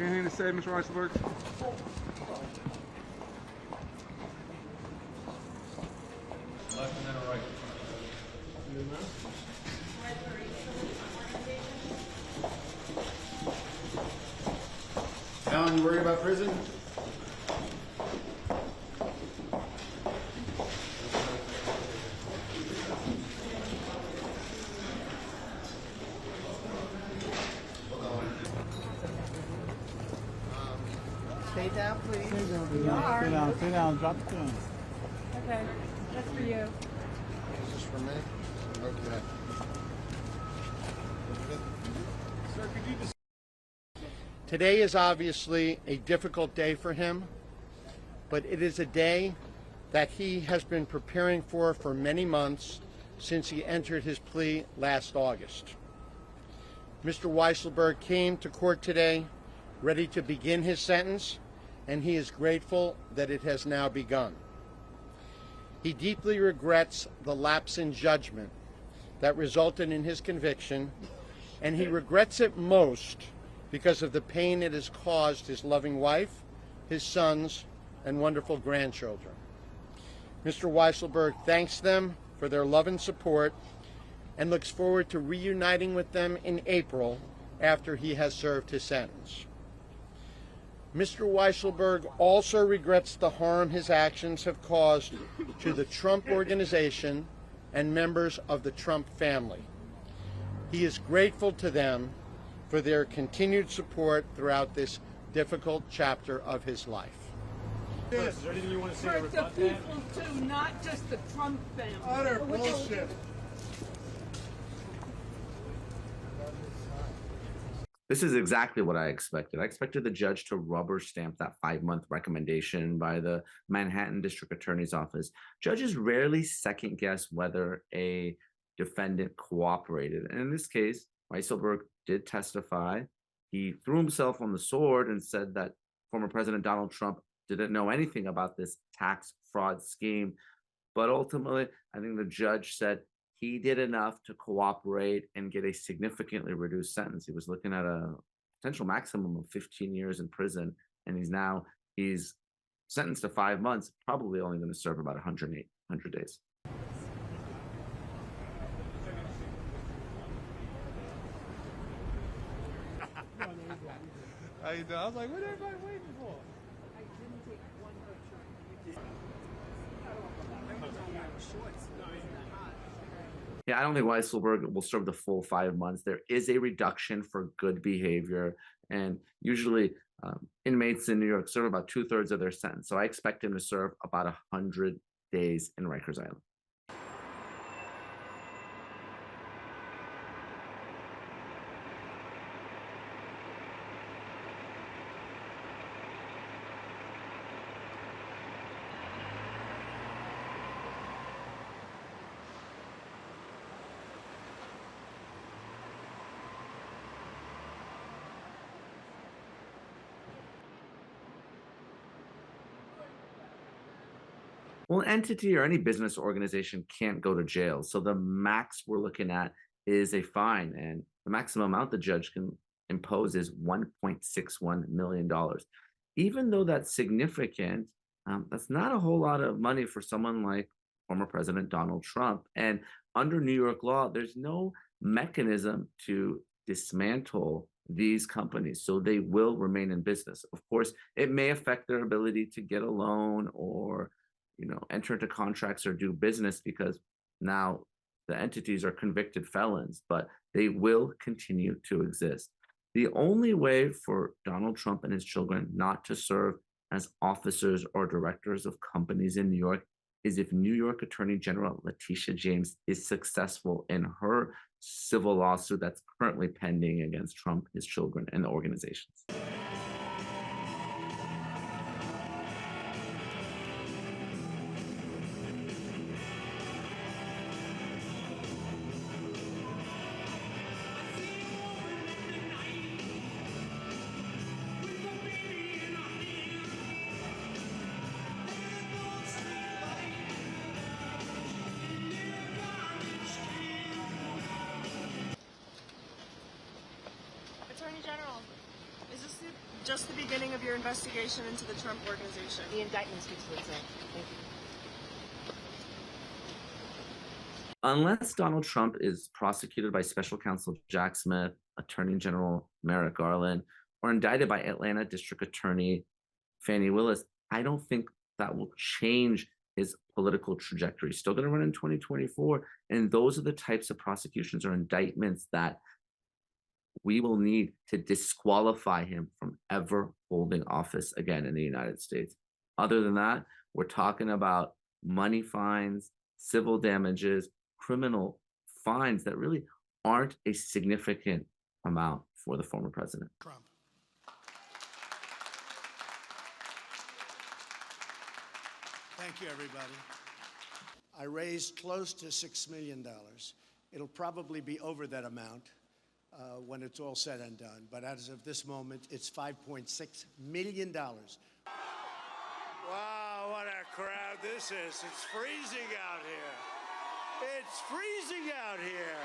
Anything to say, Mr. Weisselberg? Left and then a right. Alan, you worried about prison? Stay down, please. Sit down, drop it down. Okay, that's for you. Is this for me? Okay. Sir, could you just... Today is obviously a difficult day for him, but it is a day that he has been preparing for many months since he entered his plea last August. Mr. Weisselberg came to court today ready to begin his sentence, and he is grateful that it has now begun. He deeply regrets the lapse in judgment that resulted in his conviction, and he regrets it most because of the pain it has caused his loving wife, his sons, and wonderful grandchildren. Mr. Weisselberg thanks them for their love and support and looks forward to reuniting with them in April after he has served his sentence. Mr. Weisselberg also regrets the harm his actions have caused to the Trump Organization and members of the Trump family. He is grateful to them for their continued support throughout this difficult chapter of his life. Is there anything you want to say to For the rebut that? people too, not just the Trump family. Utter bullshit. This is exactly what I expected. I expected the judge to rubber stamp that 5-month recommendation by the Manhattan District Attorney's Office. Judges rarely second guess whether a defendant cooperated. And in this case, Weisselberg did testify. He threw himself on the sword and said that former President Donald Trump didn't know anything about this tax fraud scheme. But ultimately, I think the judge said he did enough to cooperate and get a significantly reduced sentence. He was looking at a potential maximum of 15 years in prison, and he's sentenced to 5 months, probably only going to serve about 100 days. How you doing? I was like, what everybody waiting for? I didn't take one picture. Yeah, I don't think Weisselberg will serve the full 5 months. There is a reduction for good behavior, and usually inmates in New York serve about 2/3 of their sentence. So I expect him to serve about 100 days in Rikers Island. Well, an entity or any business organization can't go to jail. So the max we're looking at is a fine, and the maximum amount the judge can impose is $1.61 million. Even though that's significant, that's not a whole lot of money for someone like former President Donald Trump. And under New York law, there's no mechanism to dismantle these companies, so they will remain in business. Of course, it may affect their ability to get a loan or enter into contracts or do business because now the entities are convicted felons, but they will continue to exist. The only way for Donald Trump and his children not to serve as officers or directors of companies in New York is if New York Attorney General Letitia James is successful in her civil lawsuit that's currently pending against Trump, his children, and the organizations. Attorney General, is this the just the beginning of your investigation into the Trump Organization. The indictment speaks for itself. Thank you. Unless Donald Trump is prosecuted by special counsel Jack Smith, Attorney General Merrick Garland, or indicted by Atlanta District Attorney Fani Willis, I don't think that will change his political trajectory. Still going to run in 2024. And those are the types of prosecutions or indictments that we will need to disqualify him from ever holding office again in the United States. Other than that, we're talking about money fines, civil damages, criminal fines that really aren't a significant amount for the former president. Trump. Thank you, everybody. I raised close to $6 million. It'll probably be over that amount when it's all said and done. But as of this moment, it's $5.6 million. Wow, what a crowd this is. It's freezing out here. It's freezing out here.